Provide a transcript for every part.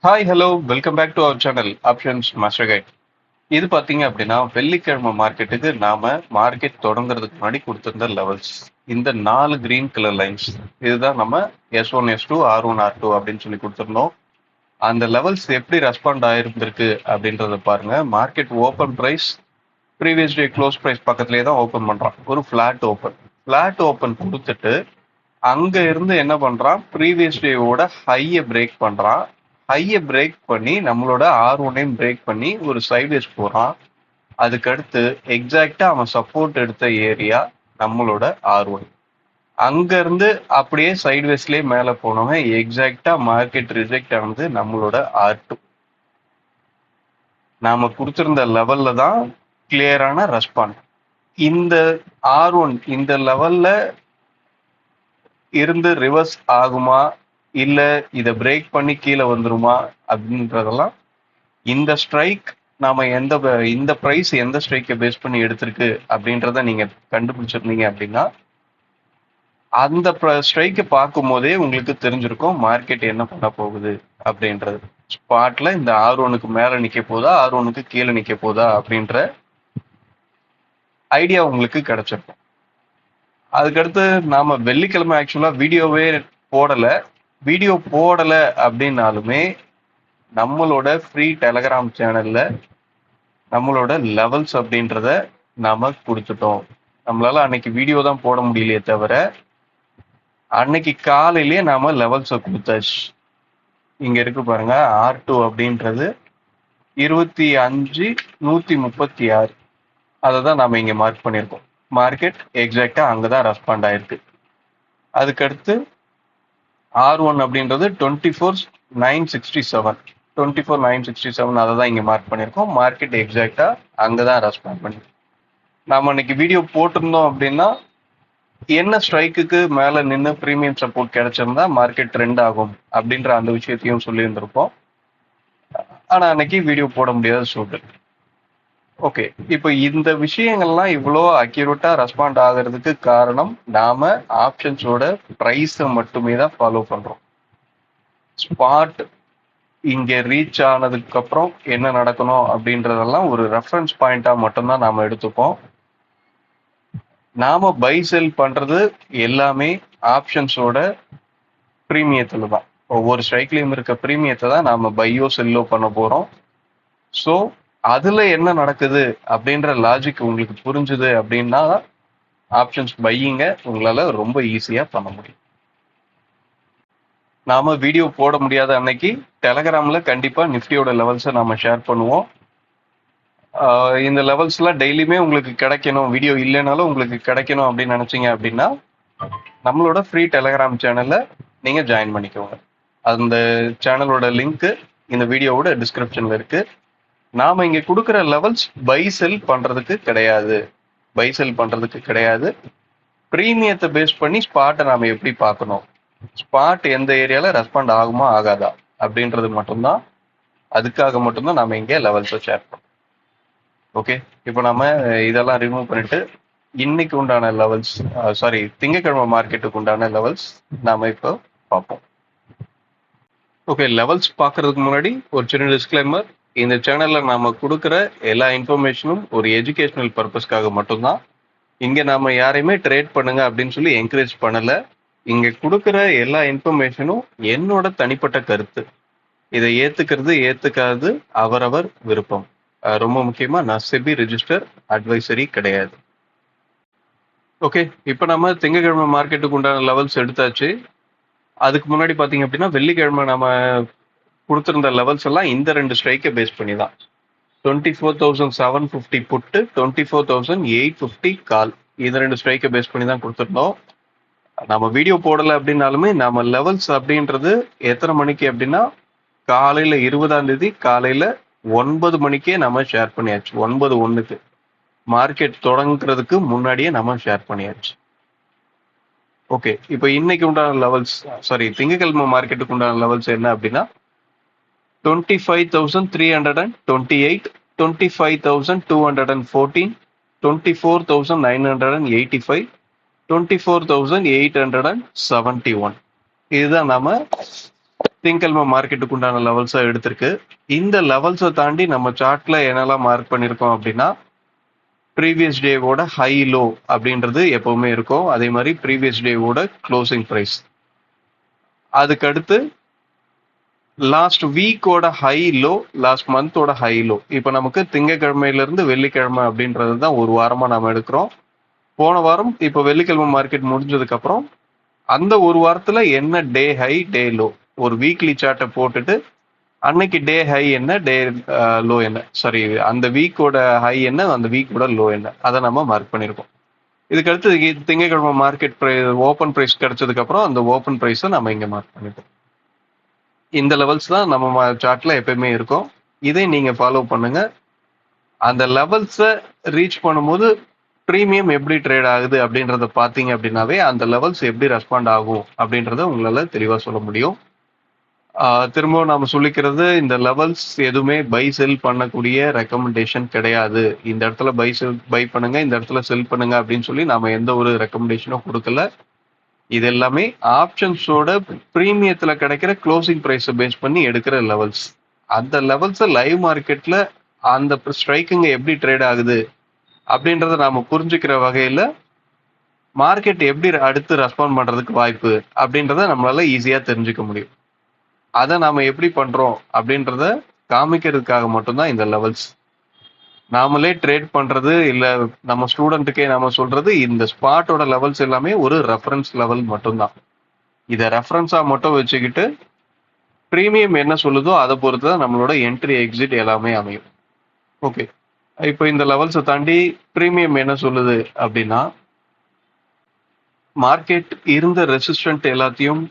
Hi hello welcome back to our channel options master guide. இது பார்த்தீங்க அப்படின்னா வெள்ளிக்கிழமை மார்க்கெட்டுக்கு நாம மார்க்கெட் தொடங்குறதுக்கு முன்னாடி கொடுத்திருந்த லெவல்ஸ். இந்த 4 கிரீன் கலர் லைன்ஸ் இதுதான் நம்ம S1 S2 R1 R2 அப்படின்னு சொல்லி கொடுத்துருந்தோம். அந்த லெவல்ஸ் எப்படி ரெஸ்பாண்ட் ஆயிருந்திருக்கு அப்படின்றத பாருங்க. Market open price previous day close price பக்கத்துலேயே தான் ஓப்பன் பண்றான். ஒரு ஃபிளாட் ஓப்பன் கொடுத்துட்டு அங்க இருந்து என்ன பண்றான், ப்ரீவியஸ் டேவோட ஹையை பிரேக் பண்றான். ஹையை பிரேக் பண்ணி நம்மளோட R1ஐயும் பிரேக் பண்ணி ஒரு சைட்வேஸ் போறான். அதுக்கடுத்து எக்ஸாக்டா அவன் சப்போர்ட் எடுத்த ஏரியா நம்மளோட R1. அங்க இருந்து அப்படியே சைட்வேஸ்லயே மேல போனவங்க எக்ஸாக்டா மார்க்கெட் ரிஜெக்ட் ஆனது நம்மளோட R2. நாம கொடுத்திருந்த லெவல்ல தான் கிளியரான ரெஸ்பாண்ட். இந்த R1 இந்த லெவல்ல இருந்து ரிவர்ஸ் ஆகுமா இல்ல இதை பிரேக் பண்ணி கீழே வந்துருமா அப்படின்றதெல்லாம் இந்த ஸ்ட்ரைக் நாம இந்த பிரைஸ் எந்த ஸ்ட்ரைக்கை பேஸ் பண்ணி எடுத்திருக்கு அப்படின்றத நீங்க கண்டுபிடிச்சிருந்தீங்க அப்படின்னா அந்த ஸ்ட்ரைக்கை பார்க்கும் போதே உங்களுக்கு தெரிஞ்சிருக்கும் மார்க்கெட் என்ன பண்ண போகுது அப்படின்றது. ஸ்பாட்ல இந்த R1க்கு மேல நிக்க போதா R1க்கு கீழே நிக்க போதா அப்படின்ற ஐடியா உங்களுக்கு கிடைச்சிருக்கும். அதுக்கடுத்து நாம வெள்ளிக்கிழமை ஆக்சுவலா வீடியோ போடல அப்படின்னாலுமே நம்மளோட ஃப்ரீ டெலகிராம் சேனல்ல நம்மளோட லெவல்ஸ் அப்படின்றத நாம கொடுத்துட்டோம். நம்மளால அன்னைக்கு வீடியோ தான் போட முடியலையே தவிர அன்னைக்கு காலையிலேயே நாம லெவல்ஸை கொடுத்தாச்சு. இங்க இருக்கு பாருங்க, R2 அப்படின்றது 25,136. அதை தான் நாம இங்க மார்க் பண்ணியிருக்கோம். மார்க்கெட் எக்ஸாக்டா அங்கதான் ரெஸ்பாண்ட் ஆயிருக்கு. அதுக்கடுத்து R1 அப்படின்றது 24,967. 24,967 அதை தான் இங்க மார்க் பண்ணியிருக்கோம். மார்க்கெட் எக்ஸாக்டா அங்கதான் ரெஸ்பாண்ட் பண்ணி நாம இன்னைக்கு வீடியோ போட்டிருந்தோம் அப்படின்னா என்ன ஸ்ட்ரைக்குக்கு மேல நின்று பிரீமியம் சப்போர்ட் கிடைச்சிருந்தா மார்க்கெட் ட்ரெண்ட் ஆகும் அப்படின்ற அந்த விஷயத்தையும் சொல்லியிருந்திருப்போம். ஆனா அன்னைக்கு வீடியோ போட முடியாத சூழல். ஓகே, இப்போ இந்த விஷயங்கள்லாம் இவ்வளோ அக்யூரேட்டா ரெஸ்பாண்ட் ஆகிறதுக்கு காரணம் நாம ஆப்ஷன்ஸோட ப்ரைஸை மட்டுமே தான் ஃபாலோ பண்றோம். ஸ்பாட் இங்க ரீச் ஆனதுக்கு அப்புறம் என்ன நடக்கணும் அப்படின்றதெல்லாம் ஒரு ரெஃபரன்ஸ் பாயிண்டா மட்டும்தான் நாம எடுத்துப்போம். நாம பை செல் பண்றது எல்லாமே ஆப்ஷன்ஸோட ப்ரீமியத்துல தான். ஒவ்வொரு ஸ்ட்ரைக்லயும் இருக்க ப்ரீமியத்தை தான் நாம பையோ செல்லோ பண்ண போறோம். ஸோ அதுல என்ன நடக்குது அப்படின்ற லாஜிக் உங்களுக்கு புரிஞ்சுது அப்படின்னா ஆப்ஷன்ஸ் பையிங்க உங்களால ரொம்ப ஈஸியா பண்ண முடியும். நாம வீடியோ போட முடியாத அன்னைக்கு டெலகிராம்ல கண்டிப்பா நிஃப்டியோட லெவல்ஸை நாம ஷேர் பண்ணுவோம். இந்த லெவல்ஸ்லாம் டெய்லியுமே உங்களுக்கு கிடைக்கணும், வீடியோ இல்லைனாலும் உங்களுக்கு கிடைக்கணும் அப்படின்னு நினைச்சீங்க அப்படின்னா நம்மளோட ஃப்ரீ டெலகிராம் சேனல்ல நீங்க ஜாயின் பண்ணிக்கோங்க. அந்த சேனலோட லிங்க் இந்த வீடியோவோட டிஸ்கிரிப்ஷன்ல இருக்கு. நாம இங்க கொடுக்குற லெவல்ஸ் பை செல் பண்றதுக்கு கிடையாது. பிரீமியத்தை பேஸ் பண்ணி ஸ்பாட்டை நாம எப்படி பார்க்கணும், ஸ்பாட் எந்த ஏரியால ரெஸ்பாண்ட் ஆகுமா ஆகாதா அப்படின்றது மட்டும்தான். அதுக்காக மட்டும்தான் நாம இங்க லெவல்ஸை ஷேர் பண்ணோம். ஓகே, இப்போ நாம இதெல்லாம் ரிமூவ் பண்ணிட்டு இன்னைக்கு உண்டான லெவல்ஸ், திங்கக்கிழமை மார்க்கெட்டுக்கு உண்டான லெவல்ஸ் நாம இப்போ பார்ப்போம். ஓகே, லெவல்ஸ் பார்க்கறதுக்கு முன்னாடி ஒரு சின்ன டிஸ்க்ளைமர். இந்த சேனல்ல நாம கொடுக்குற எல்லா இன்ஃபர்மேஷனும் ஒரு எஜுகேஷனல் பர்பஸ்க்காக மட்டும்தான். இங்க நாம யாரையுமே ட்ரேட் பண்ணுங்க அப்படின்னு சொல்லி என்கரேஜ் பண்ணல. இங்க கொடுக்குற எல்லா இன்ஃபர்மேஷனும் என்னோட தனிப்பட்ட கருத்து. இதை ஏத்துக்கிறது ஏத்துக்காது அவரவர் விருப்பம். ரொம்ப முக்கியமா நான் செபி ரெஜிஸ்டர் அட்வைசரி கிடையாது. ஓகே, இப்போ நம்ம திங்கக்கிழமை மார்க்கெட்டுக்கு உண்டான லெவல்ஸ் எடுத்தாச்சு. அதுக்கு முன்னாடி பாத்தீங்க அப்படின்னா வெள்ளிக்கிழமை நம்ம கொடுத்திருந்த லெவல்ஸ் எல்லாம் இந்த 2 ஸ்ட்ரைக்கை பேஸ் பண்ணி தான். 24,750 புட்டு, 24,850 கால். இந்த 2 ஸ்ட்ரைக்கை பேஸ் பண்ணி தான் கொடுத்துருந்தோம். நம்ம வீடியோ போடலை அப்படின்னாலுமே நம்ம லெவல்ஸ் அப்படின்றது எத்தனை மணிக்கு அப்படின்னா காலையில 20ஆம் தேதி காலையில 9 மணிக்கே நம்ம ஷேர் பண்ணியாச்சு. 9:01 மார்க்கெட் தொடங்குறதுக்கு முன்னாடியே நம்ம ஷேர் பண்ணியாச்சு. ஓகே, இப்போ இன்னைக்கு உண்டான லெவல்ஸ், திங்கக்கிழமை மார்க்கெட்டுக்கு உண்டான லெவல்ஸ் என்ன அப்படின்னா 25,328, 25,214, 24,985, 24,871. இதுதான் நாம திங்கக்கிழமை மார்க்கெட்டுக்கு உண்டான லெவல்ஸை எடுத்திருக்கு. இந்த லெவல்ஸை தாண்டி நம்ம சார்ட்ல என்னெல்லாம் மார்க் பண்ணியிருக்கோம் அப்படின்னா, ப்ரீவியஸ் டேவோட ஹை லோ அப்படின்றது எப்பவுமே இருக்கும். அதே மாதிரி ப்ரீவியஸ் டேவோட க்ளோசிங் ப்ரைஸ். அதுக்கடுத்து லாஸ்ட் வீக்கோட ஹை லோ, லாஸ்ட் மந்தோட ஹை லோ. இப்போ நமக்கு திங்கக்கிழமையிலிருந்து வெள்ளிக்கிழமை அப்படின்றது தான் ஒரு வாரமா நாம எடுக்கிறோம். போன வாரம் இப்போ வெள்ளிக்கிழமை மார்க்கெட் முடிஞ்சதுக்கு அப்புறம் அந்த ஒரு வாரத்துல என்ன டே ஹை டே லோ, ஒரு வீக்லி சார்ட்டை போட்டுட்டு அன்னைக்கு டே ஹை என்ன டே லோ என்ன, சாரி அந்த வீக்கோட ஹை என்ன அந்த வீக்கோட லோ என்ன, அதை நம்ம மார்க் பண்ணியிருக்கோம். இதுக்கடுத்து திங்கக்கிழமை மார்க்கெட் ஓப்பன் ப்ரைஸ் கிடைச்சதுக்கு அப்புறம் அந்த ஓப்பன் ப்ரைஸை நம்ம இங்க மார்க் பண்ணிப்போம். இந்த லெவல்ஸ் தான் நம்ம சார்ட்ல எப்பயுமே இருக்கும். இதை நீங்க ஃபாலோ பண்ணுங்க. அந்த லெவல்ஸை ரீச் பண்ணும்போது ப்ரீமியம் எப்படி ட்ரேட் ஆகுது அப்படின்றத பார்த்தீங்க அப்படின்னாவே அந்த லெவல்ஸ் எப்படி ரெஸ்பாண்ட் ஆகும் அப்படின்றத உங்களால தெளிவா சொல்ல முடியும். திரும்பவும் நாம சொல்லிக்கிறது, இந்த லெவல்ஸ் எதுவுமே பை செல் பண்ணக்கூடிய ரெக்கமெண்டேஷன் கிடையாது. இந்த இடத்துல பை பண்ணுங்க, இந்த இடத்துல செல் பண்ணுங்க அப்படின்னு சொல்லி நாம எந்த ஒரு ரெக்கமெண்டேஷனும் கொடுக்கல. இது எல்லாமே ஆப்ஷன்ஸோட ப்ரீமியத்துல கிடைக்கிற க்ளோசிங் ப்ரைஸை பேஸ் பண்ணி எடுக்கிற லெவல்ஸ். அந்த லெவல்ஸை லைவ் மார்க்கெட்ல அந்த ஸ்ட்ரைக்குங்க எப்படி ட்ரேட் ஆகுது அப்படின்றத நாம புரிஞ்சுக்கிற வகையில மார்க்கெட் எப்படி அடுத்து ரெஸ்பாண்ட் பண்றதுக்கு வாய்ப்பு அப்படின்றத நம்மளால ஈஸியா தெரிஞ்சுக்க முடியும். அதை நாம எப்படி பண்றோம் அப்படின்றத காமிக்கிறதுக்காக மட்டும்தான் இந்த லெவல்ஸ். நாமளே ட்ரேட் பண்றது இல்ல நம்ம ஸ்டூடெண்ட்டுக்கே நாம சொல்றது, இந்த ஸ்பாட்டோட லெவல்ஸ் எல்லாமே ஒரு ரெஃபரன்ஸ் லெவல் மட்டும்தான். இதை ரெஃபரன்ஸா மட்டும் வச்சுக்கிட்டு ப்ரீமியம் என்ன சொல்லுதோ அதை பொறுத்து தான் நம்மளோட என்ட்ரி எக்ஸிட் எல்லாமே அமையும். ஓகே, இப்போ இந்த லெவல்ஸை தாண்டி ப்ரீமியம் என்ன சொல்லுது அப்படின்னா, மார்க்கெட் இருந்த ரெசிஸ்டன்ட் எல்லாத்தையும்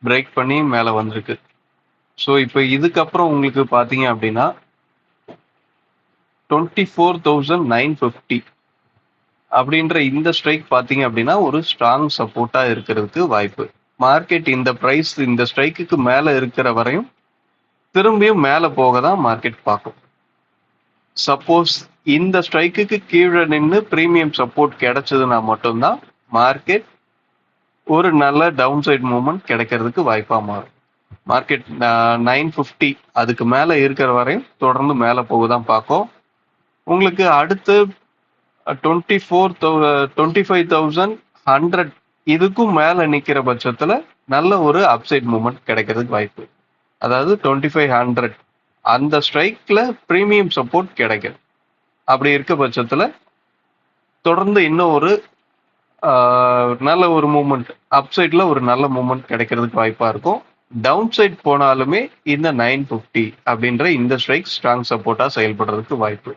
பிரேக் பண்ணி மேலே வந்திருக்கு. ஸோ இப்போ இதுக்கப்புறம் உங்களுக்கு பார்த்தீங்க அப்படின்னா 24,950 அப்படின்ற இந்த ஸ்ட்ரைக் பார்த்தீங்க அப்படின்னா ஒரு ஸ்ட்ராங் சப்போர்ட்டா இருக்கிறதுக்கு வாய்ப்பு. மார்க்கெட் இந்த பிரைஸ் இந்த ஸ்ட்ரைக்குக்கு மேலே இருக்கிற வரையும் திரும்பியும் மேலே போக தான் மார்க்கெட் பார்க்கும். சப்போஸ் இந்த ஸ்ட்ரைக்குக்கு கீழே நின்று ப்ரீமியம் சப்போர்ட் கிடைச்சதுன்னா மட்டும்தான் மார்க்கெட் ஒரு நல்ல டவுன் சைட் மூவ்மெண்ட் கிடைக்கிறதுக்கு வாய்ப்பா மாறும். மார்க்கெட் 950 அதுக்கு மேலே இருக்கிற வரையும் தொடர்ந்து மேலே போக தான் பார்க்கும். உங்களுக்கு அடுத்து 25,100 இதுக்கும் மேலே நிற்கிற பட்சத்தில் நல்ல ஒரு அப்சைட் மூவ்மெண்ட் கிடைக்கிறதுக்கு வாய்ப்பு. அதாவது 2500 அந்த ஸ்ட்ரைக்ல ப்ரீமியம் சப்போர்ட் கிடைக்கும். அப்படி இருக்க பட்சத்தில் தொடர்ந்து இன்னும் ஒரு நல்ல ஒரு மூவ்மெண்ட் அப்சைட்ல ஒரு நல்ல மூவ்மெண்ட் கிடைக்கிறதுக்கு வாய்ப்பா இருக்கும். டவுன் சைட் போனாலுமே இந்த 950 அப்படின்ற இந்த ஸ்ட்ரைக் ஸ்ட்ராங் சப்போர்ட்டா செயல்படுறதுக்கு வாய்ப்பு.